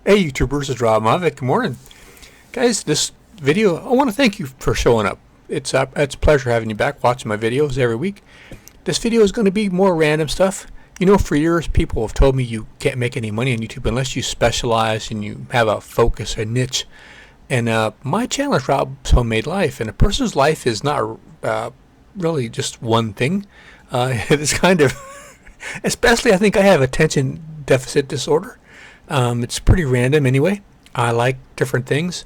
Hey YouTubers, it's Rob Mavic. Good morning. Guys, this video, I want to thank you for showing up. It's a pleasure having you back watching my videos every week. This video is going to be more random stuff. You know, for years people have told me you can't make any money on YouTube unless you specialize and you have a focus, a niche. And my channel is Rob's Homemade Life, and a person's life is not really just one thing. It's kind of, especially I think I have attention deficit disorder. It's pretty random anyway. I like different things.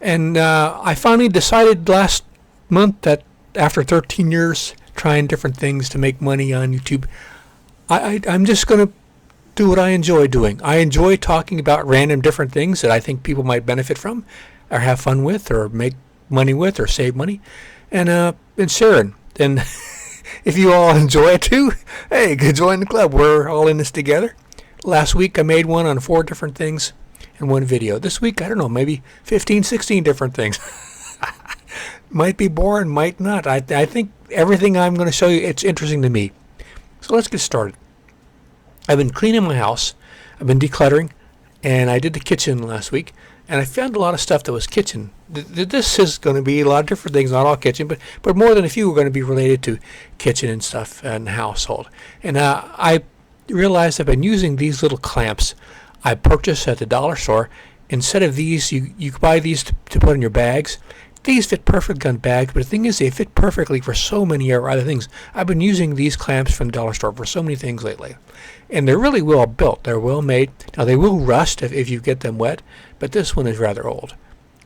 And I finally decided last month that after 13 years trying different things to make money on YouTube, I'm just going to do what I enjoy doing. I enjoy talking about random different things that I think people might benefit from or have fun with or make money with or save money and sharing. And if you all enjoy it too, hey, join the club. We're all in this together. Last week I made one on 4 different things in one video. This week, I don't know, maybe 15, 16 different things. Might be boring, might not. I think everything I'm going to show you, it's interesting to me. So let's get started. I've been cleaning my house. I've been decluttering, and I did the kitchen last week, and I found a lot of stuff that was kitchen. This is going to be a lot of different things, not all kitchen, but more than a few are going to be related to kitchen and stuff and household. And I realized I've been using these little clamps I purchased at the dollar store. Instead of these, you can buy these to put in your bags. These fit perfectly on bags, but the thing is they fit perfectly for so many other things. I've been using these clamps from the dollar store for so many things lately. And they're really well built. They're well made. Now they will rust if you get them wet, but this one is rather old.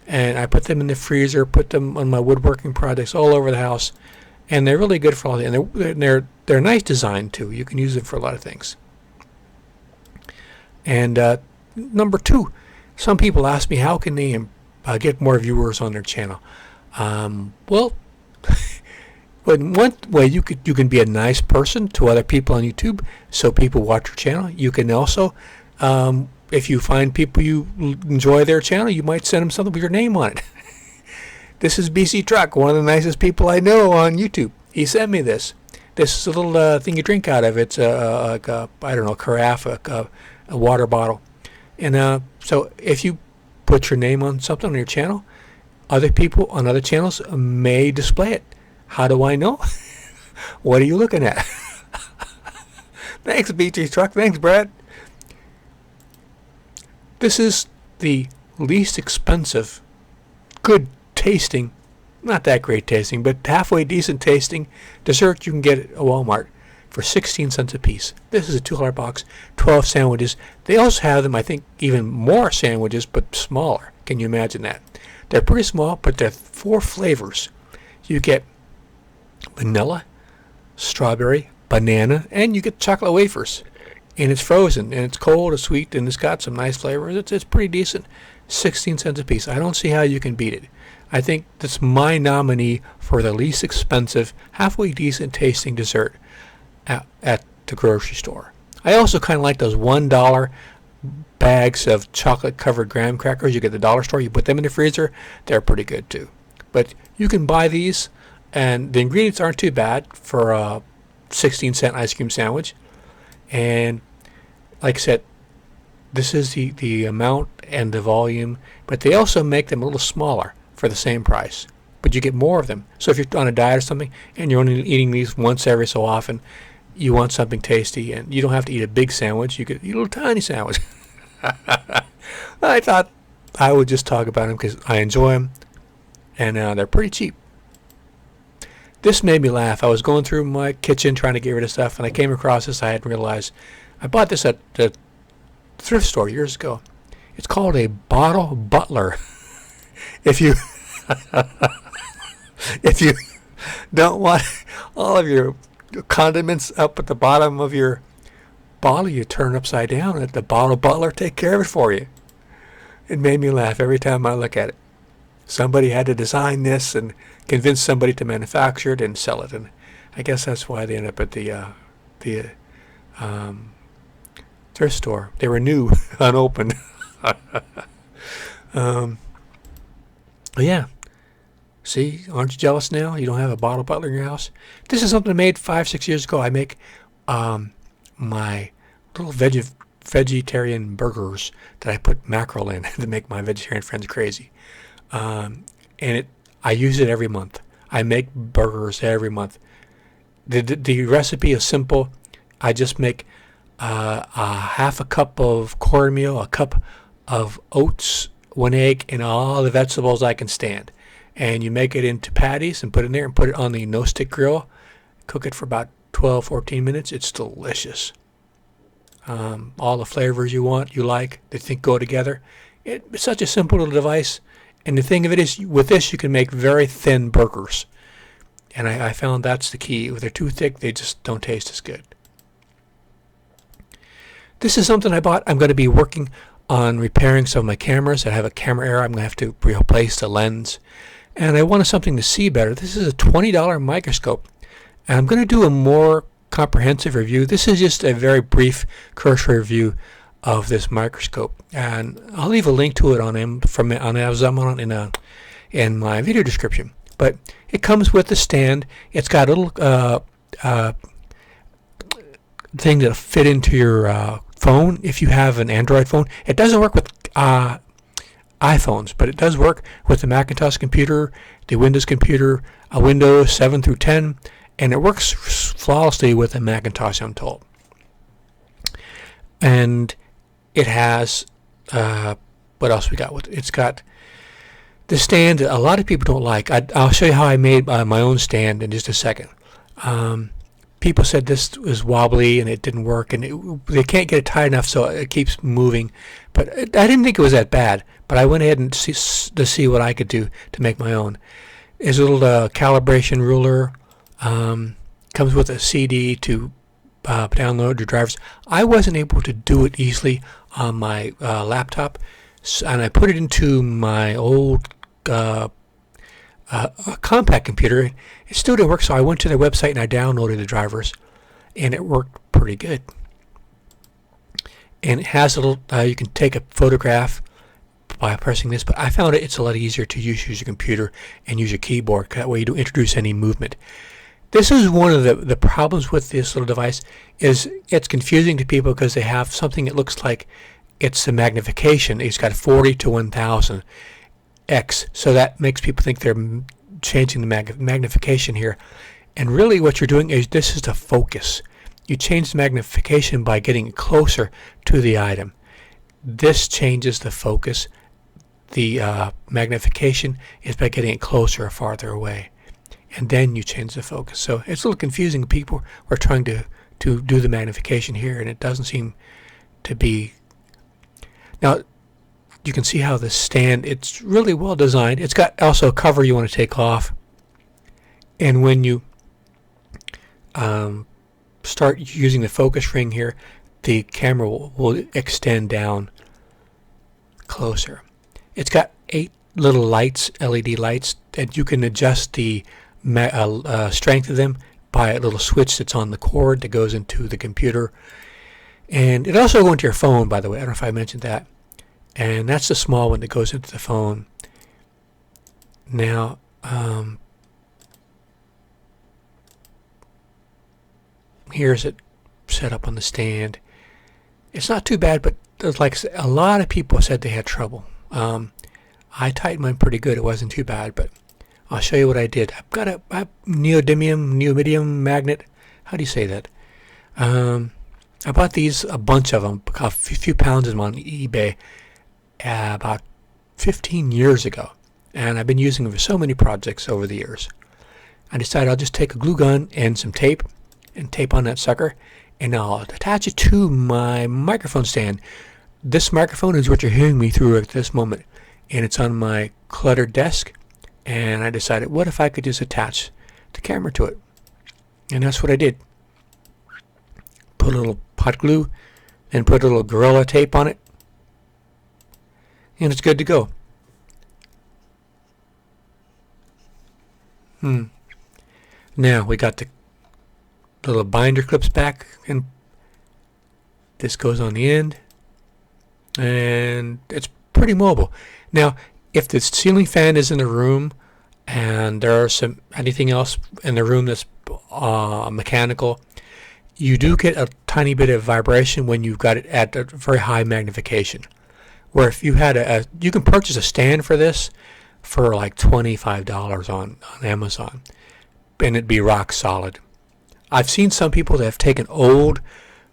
And I put them in the freezer, put them on my woodworking projects all over the house. And they're really good for all the, and they're a nice design too. You can use them for a lot of things. And number 2, some people ask me how can they get more viewers on their channel. Well, one way you can be a nice person to other people on YouTube, so people watch your channel. You can also, if you find people you enjoy their channel, you might send them something with your name on it. This is BC Truck, one of the nicest people I know on YouTube. He sent me this. This is a little thing you drink out of. It's I don't know, carafe, a water bottle. And so if you put your name on something on your channel, other people on other channels may display it. How do I know? What are you looking at? Thanks, BC Truck. Thanks, Brad. This is the least expensive, good tasting, not that great tasting, but halfway decent tasting dessert you can get at Walmart for 16 cents a piece. This is a $2 box, 12 sandwiches. They also have them, I think, even more sandwiches, but smaller. Can you imagine that? They're pretty small, but they're 4 flavors. You get vanilla, strawberry, banana, and you get chocolate wafers. And it's frozen, and it's cold, it's sweet, and it's got some nice flavors. It's pretty decent. 16 cents a piece. I don't see how you can beat it. I think that's my nominee for the least expensive, halfway decent tasting dessert at the grocery store. I also kind of like those $1 bags of chocolate covered graham crackers you get at the dollar store. You put them in the freezer. They're pretty good too. But you can buy these, and the ingredients aren't too bad for a 16-cent ice cream sandwich. And like I said, this is the amount and the volume, but they also make them a little smaller for the same price, but you get more of them. So if you're on a diet or something and you're only eating these once every so often, you want something tasty, and you don't have to eat a big sandwich. You could eat a little tiny sandwich. I thought I would just talk about them because I enjoy them, and they're pretty cheap. This made me laugh. I was going through my kitchen trying to get rid of stuff, and I came across this. I hadn't realized. I bought this at the thrift store years ago. It's called a Bottle Butler. If you don't want all of your condiments up at the bottom of your bottle, you turn upside down and let the Bottle Butler take care of it for you. It made me laugh every time I look at it. Somebody had to design this and convince somebody to manufacture it and sell it, and I guess that's why they end up at the thrift store. They were new, unopened. Yeah. See, aren't you jealous now? You don't have a Bottle Butler in your house? This is something I made 5-6 years ago. I make my little veggie vegetarian burgers that I put mackerel in to make my vegetarian friends crazy. I use it every month. I make burgers every month. The recipe is simple. I just make a half a cup of cornmeal, a cup of oats, 1 egg, and all the vegetables I can stand. And you make it into patties and put it in there and put it on the no-stick grill. Cook it for about 12, 14 minutes. It's delicious. All the flavors you like, they think go together. It's such a simple little device. And the thing of it is, with this, you can make very thin burgers. And I found that's the key. If they're too thick, they just don't taste as good. This is something I bought. I'm going to be working on repairing some of my cameras. I have a camera error. I'm going to have to replace the lens. And I wanted something to see better. This is a $20 microscope. And I'm going to do a more comprehensive review. This is just a very brief Kershaw review of this microscope. And I'll leave a link to it on Amazon in my video description. But it comes with a stand. It's got a little thing that'll fit into your phone if you have an Android phone. It doesn't work with iPhones, but it does work with the Macintosh computer, the Windows computer, a Windows 7 through 10, and it works flawlessly with a Macintosh, I'm told. And it has, what else we got with it? It's got the stand that a lot of people don't like. I'll show you how I made my own stand in just a second. People said this was wobbly and it didn't work, and they can't get it tight enough, so it keeps moving. But I didn't think it was that bad. But I went ahead and to see what I could do to make my own. There's a little calibration ruler. Comes with a CD to download your drivers. I wasn't able to do it easily on my laptop, and I put it into my old compact computer. It still didn't work, so I went to their website and I downloaded the drivers, and it worked pretty good. And it has a little, you can take a photograph by pressing this, but I found it's a lot easier to use your computer and use your keyboard. That way you don't introduce any movement. This is one of the problems with this little device, is it's confusing to people because they have something that looks like it's the magnification. It's got 40 to 1000 X, so that makes people think they're changing the magnification here. And really what you're doing is, this is the focus. You change the magnification by getting closer to the item. This changes the focus. The magnification is by getting it closer or farther away. And then you change the focus. So it's a little confusing. People are trying to do the magnification here, and it doesn't seem to be. Now, you can see how the stand, it's really well designed. It's got also a cover you want to take off. And when you start using the focus ring here, the camera will extend down closer. It's got 8 little lights, LED lights, and you can adjust the strength of them by a little switch that's on the cord that goes into the computer. And it also goes into your phone, by the way. I don't know if I mentioned that. And that's the small one that goes into the phone. Now, here's it set up on the stand. It's not too bad, but like a lot of people said they had trouble. I tightened mine pretty good. It wasn't too bad, but I'll show you what I did. I've got a neodymium magnet. How do you say that? I bought these, a bunch of them, a few pounds of them on eBay about 15 years ago. And I've been using them for so many projects over the years. I decided I'll just take a glue gun and some tape and tape on that sucker, and I'll attach it to my microphone stand. This microphone is what you're hearing me through at this moment, and it's on my cluttered desk. And I decided, what if I could just attach the camera to it? And that's what I did. Put a little hot glue and put a little Gorilla tape on it, and it's good to go. Now we got the little binder clips back, and this goes on the end, and it's pretty mobile. Now, if the ceiling fan is in the room and there's anything else in the room that's mechanical, you do get a tiny bit of vibration when you've got it at a very high magnification. Where if you had you can purchase a stand for this for like $25 on Amazon, and it'd be rock solid. I've seen some people that have taken old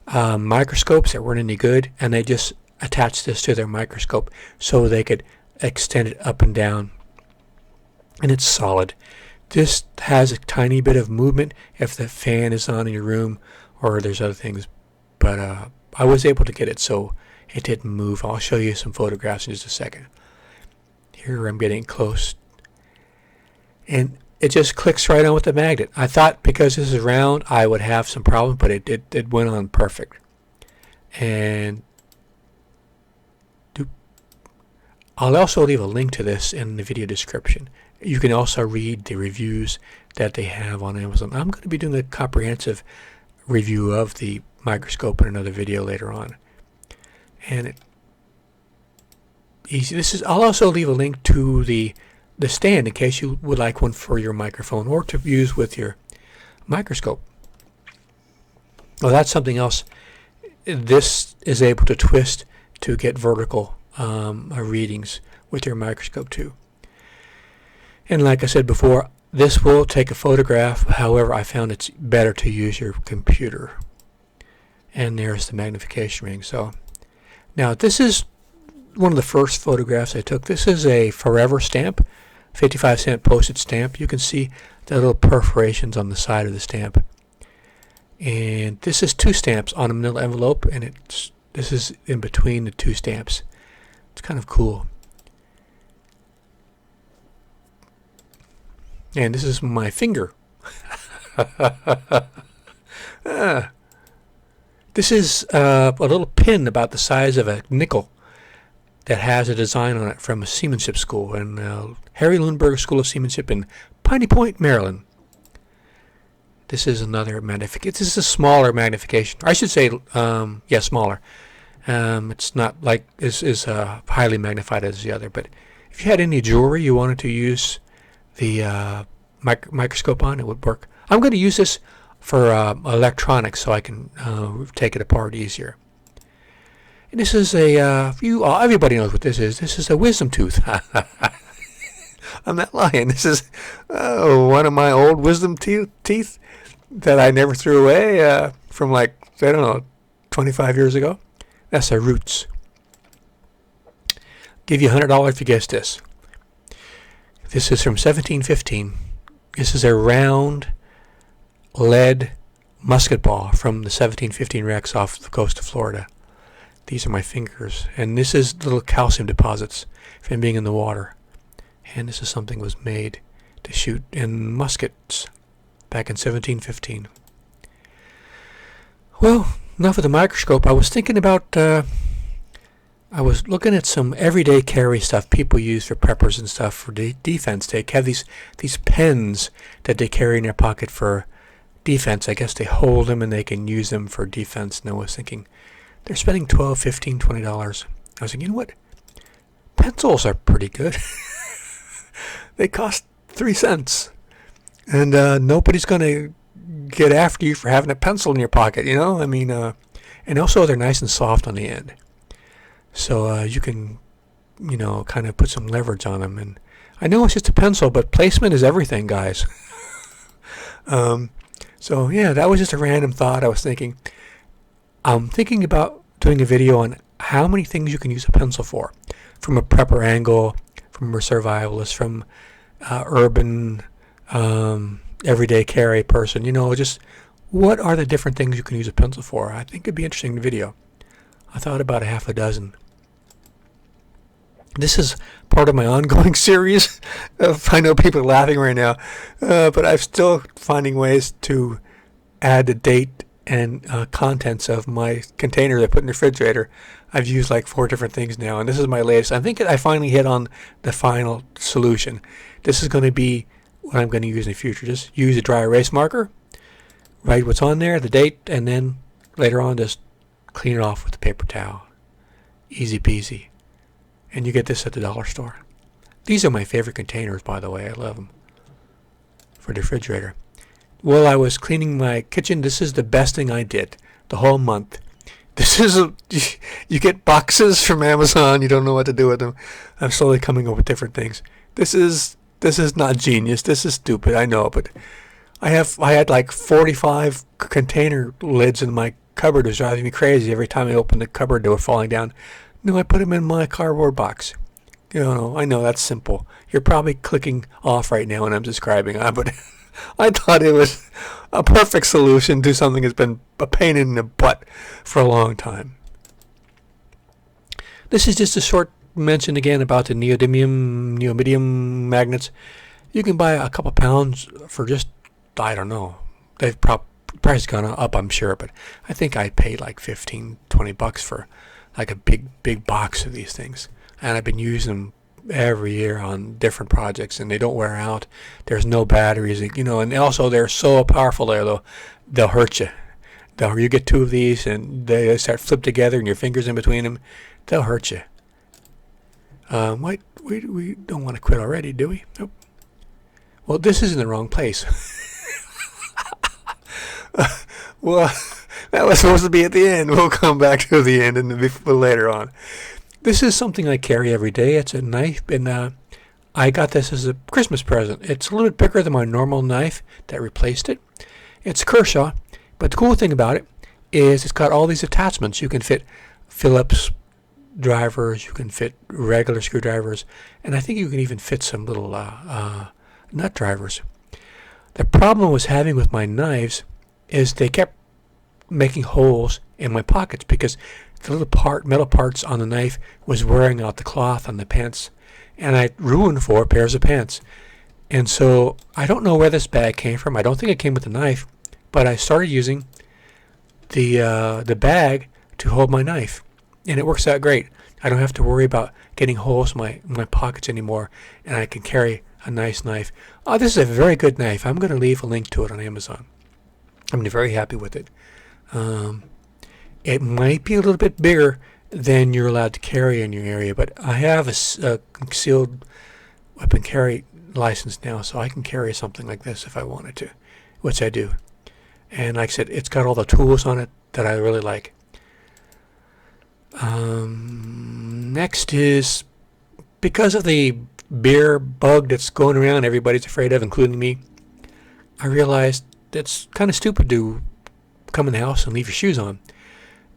microscopes that weren't any good, and they just attached this to their microscope so they could extend it up and down, and it's solid. This has a tiny bit of movement if the fan is on in your room or there's other things, but I was able to get it so it didn't move. I'll show you some photographs in just a second. Here I'm getting close, and it just clicks right on with the magnet. I thought because this is round I would have some problems, but it went on perfect. And I'll also leave a link to this in the video description. You can also read the reviews that they have on Amazon. I'm going to be doing a comprehensive review of the microscope in another video later on. And easy. I'll also leave a link to the stand in case you would like one for your microphone or to use with your microscope. Well, that's something else. This is able to twist to get vertical readings with your microscope too. And like I said before, this will take a photograph. However, I found it's better to use your computer. And there's the magnification ring. So now this is one of the first photographs I took. This is a forever stamp, 55-cent postage stamp. You can see the little perforations on the side of the stamp. And this is two stamps on a manila envelope, and this is in between the two stamps. It's kind of cool. And this is my finger. This is a little pin about the size of a nickel that has a design on it from a seamanship school in Harry Lundberg School of Seamanship in Piney Point, Maryland. This is another magnification. This is a smaller magnification. I should say, yeah, smaller. It's not like is highly magnified as the other. But if you had any jewelry you wanted to use the microscope on, it would work. I'm going to use this for electronics so I can take it apart easier. And this is everybody knows what this is. This is a wisdom tooth. I'm not lying. This is one of my old wisdom teeth that I never threw away from like, I don't know, 25 years ago. That's the roots. Give you $100 if you guess this. This is from 1715. This is a round lead musket ball from the 1715 wrecks off the coast of Florida. These are my fingers, and this is little calcium deposits from being in the water. And this is something that was made to shoot in muskets back in 1715. Well, enough of the microscope. I was thinking about, I was looking at some everyday carry stuff people use for preppers and stuff for defense. They have these pens that they carry in their pocket for defense. I guess they hold them and they can use them for defense. And I was thinking, they're spending $12, $15, $20. I was thinking, you know what? Pencils are pretty good. They cost 3 cents. And nobody's going to get after you for having a pencil in your pocket, you know? I mean, and also they're nice and soft on the end. So you can, you know, kind of put some leverage on them. And I know it's just a pencil, but placement is everything, guys. So, yeah, that was just a random thought. I was thinking, I'm thinking about doing a video on how many things you can use a pencil for. From a prepper angle, from a survivalist, from urban, everyday carry person. You know, just what are the different things you can use a pencil for? I think it'd be interesting in the video. I thought about a half a dozen. This is part of my ongoing series. I know people are laughing right now, but I'm still finding ways to add the date and contents of my container that I put in the refrigerator. I've used like 4 different things now, and this is my latest. I think I finally hit on the final solution. This is going to be what I'm going to use in the future. Just use a dry erase marker, write what's on there, the date, and then later on just clean it off with a paper towel. Easy peasy. And you get this at the dollar store. These are my favorite containers, by the way. I love them for the refrigerator. while I was cleaning my kitchen, this is the best thing I did the whole month. This is you get boxes from Amazon. You don't know what to do with them. I'm slowly coming up with different things. This is not genius. This is stupid. I know, but I had like 45 container lids in my cupboard. It was driving me crazy every time I opened the cupboard. They were falling down. No, I put them in my cardboard box. You know, I know that's simple. You're probably clicking off right now when I'm describing it, but I thought it was a perfect solution to something that's been a pain in the butt for a long time. This is just a short mention again about the neodymium magnets. You can buy a couple pounds for just, I don't know. They've price gone up, I'm sure, but I think I paid like $15-20 for like a big box of these things. And I've been using them every year on different projects, and they don't wear out. There's no batteries, you know, and also they're so powerful they'll hurt you. You get two of these and they start flip together and your fingers in between them, they'll hurt you. We don't want to quit already, do we? Nope. Well, this is in the wrong place. Well, that was supposed to be at the end. We'll come back to the end and later on. This is something I carry every day. It's a knife, and I got this as a Christmas present. It's a little bit bigger than my normal knife that replaced it. It's Kershaw, but the cool thing about it is it's got all these attachments. You can fit Phillips drivers, you can fit regular screwdrivers, and I think you can even fit some little nut drivers. The problem I was having with my knives is they kept making holes in my pockets because the little metal parts on the knife was wearing out the cloth on the pants, and I ruined 4 pairs of pants. And so I don't know where this bag came from. I don't think it came with the knife, but I started using the bag to hold my knife, and it works out great. I don't have to worry about getting holes in my pockets anymore, and I can carry a nice knife. Oh, this is a very good knife. I'm going to leave a link to it on Amazon. I'm very happy with it. It might be a little bit bigger than you're allowed to carry in your area, but I have a concealed weapon carry license now, so I can carry something like this if I wanted to, which I do. And like I said, it's got all the tools on it that I really like. Next is, because of the beer bug that's going around everybody's afraid of, including me, I realized it's kind of stupid to come in the house and leave your shoes on.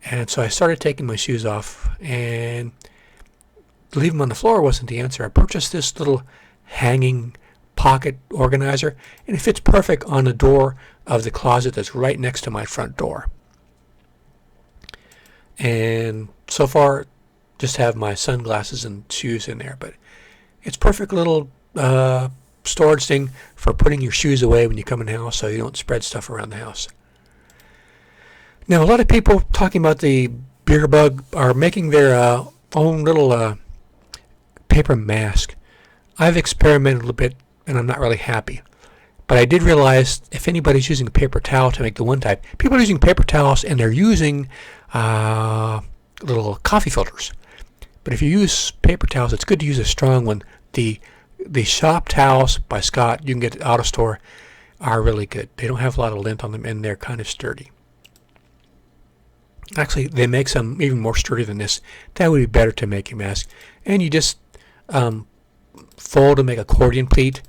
And so I started taking my shoes off, and leaving them on the floor wasn't the answer. I purchased this little hanging pocket organizer, and it fits perfect on the door of the closet that's right next to my front door. And so far, just have my sunglasses and shoes in there, but it's perfect little storage thing for putting your shoes away when you come in the house so you don't spread stuff around the house. Now, a lot of people talking about the beer bug are making their own little paper mask. I've experimented a little bit, and I'm not really happy. But I did realize if anybody's using a paper towel to make the one type, people are using paper towels and they're using little coffee filters. But if you use paper towels, it's good to use a strong one. The shop towels by Scott, you can get at the auto store, are really good. They don't have a lot of lint on them, and they're kind of sturdy. Actually, they make some even more sturdy than this. That would be better to make your mask. And you just fold and make accordion pleat.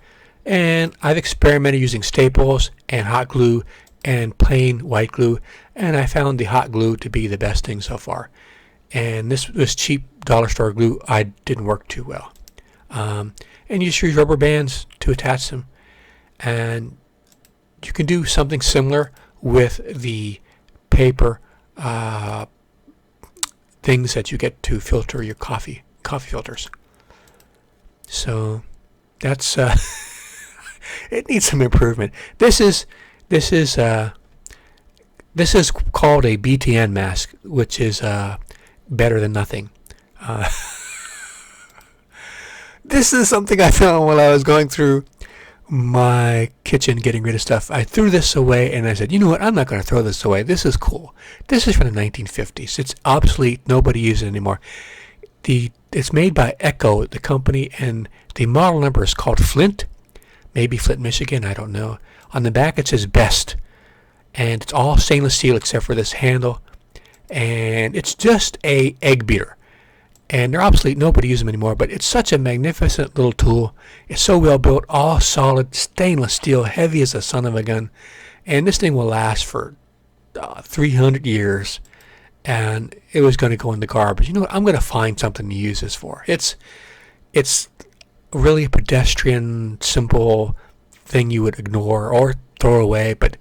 And I've experimented using staples and hot glue and plain white glue, and I found the hot glue to be the best thing so far. And this cheap dollar store glue didn't work too well. And you just use rubber bands to attach them. And you can do something similar with the paper things that you get to filter your coffee filters. So that's it needs some improvement. This is called a BTN mask, which is better than nothing. This is something I found while I was going through my kitchen getting rid of stuff. I threw this away and I said, you know what, I'm not going to throw this away. This is cool. This is from the 1950s. It's obsolete. Nobody uses it anymore. It's made by Echo, the company, and the model number is called FLINT maybe Flint, Michigan, I don't know. On the back it says Best, and it's all stainless steel except for this handle, and it's just a egg beater. And they're obsolete, nobody uses them anymore, but it's such a magnificent little tool. It's so well built, all solid stainless steel, heavy as the son of a gun. And this thing will last for 300 years. And it was going to go in the garbage. You know what? I'm going to find something to use this for. It's really a pedestrian, simple thing you would ignore or throw away, but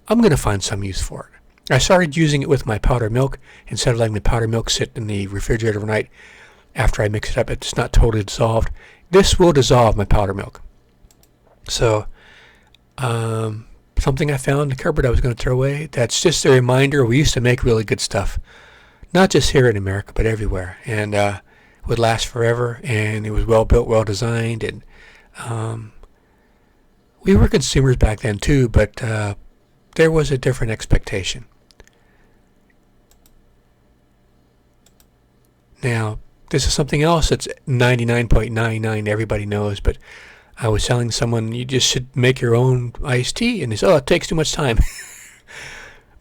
I'm going to find some use for it. I started using it with my powdered milk. Instead of letting the powdered milk sit in the refrigerator overnight after I mix it up, it's not totally dissolved. This will dissolve my powdered milk. So, something I found in the cupboard I was going to throw away. That's just a reminder we used to make really good stuff. Not just here in America, but everywhere. And would last forever, and it was well built, well designed. And we were consumers back then too, but there was a different expectation. Now, this is something else that's 99.99 everybody knows, but I was telling someone you just should make your own iced tea, and they said, oh, it takes too much time.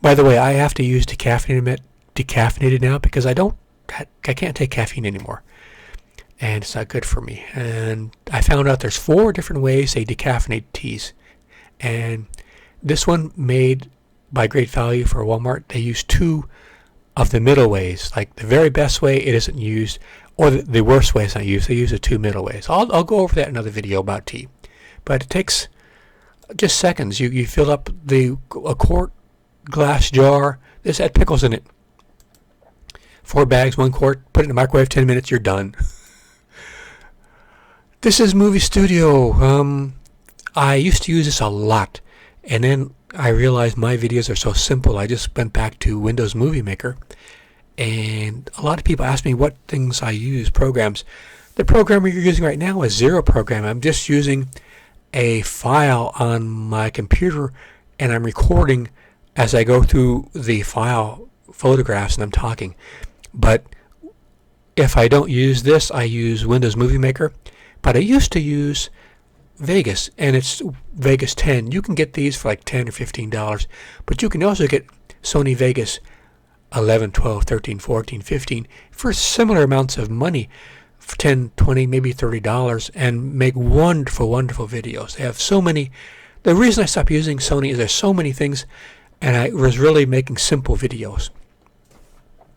By the way, I have to use decaffeinated now because I can't take caffeine anymore, and it's not good for me. And I found out there's 4 different ways they decaffeinate teas, and this one made by Great Value for Walmart, they use 2 of the middle ways. Like the very best way, it isn't used, or the worst way it's not used. They use the 2 middle ways. I'll go over that in another video about tea. But it takes just seconds. You fill up a quart glass jar. This had pickles in it. 4 bags, 1 quart. Put it in the microwave, 10 minutes, you're done. This is Movie Studio. I used to use this a lot. And then I realized my videos are so simple. I just went back to Windows Movie Maker, and a lot of people ask me what things I use, programs. The programmer you're using right now is Zero Program. I'm just using a file on my computer, and I'm recording as I go through the file photographs and I'm talking. But if I don't use this, I use Windows Movie Maker. But I used to use Vegas, and it's Vegas 10. You can get these for like $10 or $15, but you can also get Sony Vegas 11, 12, 13, 14, 15 for similar amounts of money, for $10, $20, maybe $30, and make wonderful, wonderful videos. They have so many. The reason I stopped using Sony is there's so many things, and I was really making simple videos.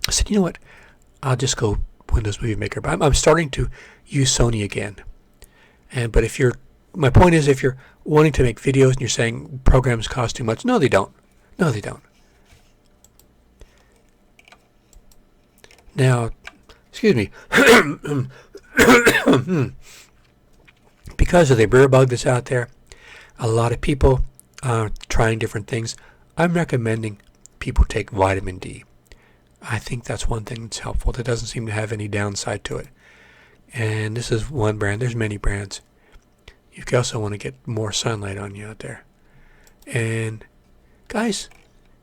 I said, you know what? I'll just go Windows Movie Maker. But I'm starting to use Sony again. But my point is, if you're wanting to make videos and you're saying programs cost too much, no, they don't. No, they don't. Now, excuse me. Because of the beer bug that's out there, a lot of people are trying different things. I'm recommending people take vitamin D. I think that's one thing that's helpful. That doesn't seem to have any downside to it. And this is one brand. There's many brands. You also want to get more sunlight on you out there. And guys,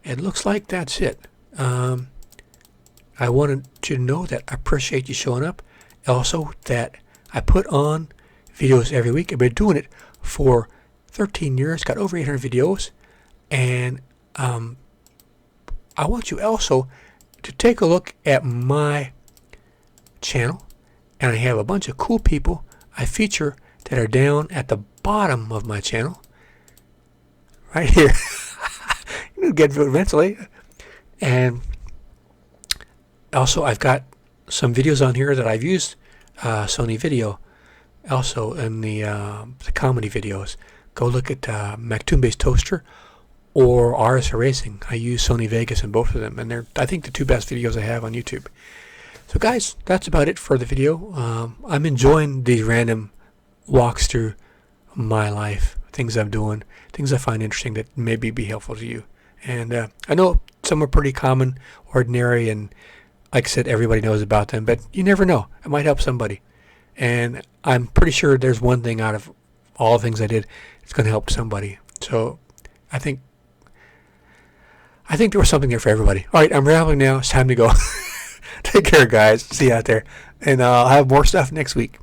it looks like that's it. I wanted you to know that I appreciate you showing up. Also, that I put on videos every week. I've been doing it for 13 years. Got over 800 videos. And I want you also to take a look at my channel. And I have a bunch of cool people I feature that are down at the bottom of my channel. Right here. You'll get to it eventually. And also, I've got some videos on here that I've used Sony Video. Also, in the comedy videos, go look at Mactoon-based Toaster or RS Racing. I use Sony Vegas in both of them, and they're, I think, the 2 best videos I have on YouTube. So, guys, that's about it for the video. I'm enjoying these random walks through my life, things I'm doing, things I find interesting that maybe be helpful to you. And I know some are pretty common, ordinary, and like I said, everybody knows about them, but you never know. It might help somebody. And I'm pretty sure there's one thing out of all the things I did that's going to help somebody. So I think there was something there for everybody. All right, I'm rambling now. It's time to go. Take care, guys. See you out there. And I'll have more stuff next week.